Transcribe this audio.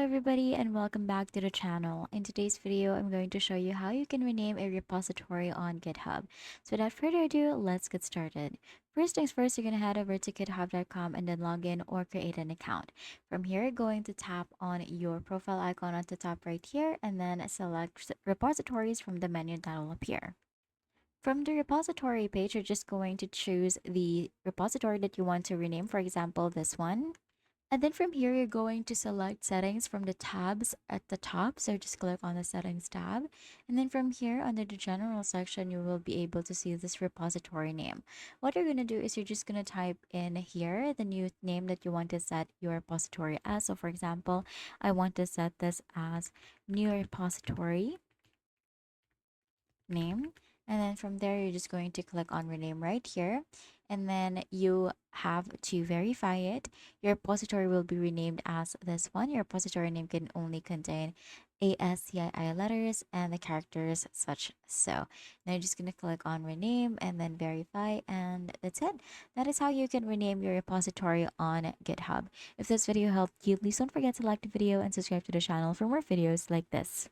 everybody and welcome back to the channel. In today's video, I'm going to show you how you can rename a repository on GitHub. So without further ado, let's get started. First things first, you're going to head over to github.com and then log in or create an account. From here, you're going to tap on your profile icon at the top right here and then select repositories from the menu that will appear. From the repository page, you're just going to choose the repository that you want to rename, for example, this one. And then from here, you're going to select settings from the tabs at the top. So just click on the settings tab. And then from here, under the general section, you will be able to see this repository name. What you're going to do is you're just going to type in here the new name that you want to set your repository as. So for example, I want to set this as new repository name. And then from there, you're just going to click on rename right here. And then you have to verify it. Your repository will be renamed as this one. Your repository name can only contain ASCII letters and the characters such so. Now you're just going to click on rename and then verify, and that's it. That is how you can rename your repository on GitHub. If this video helped you, please don't forget to like the video and subscribe to the channel for more videos like this.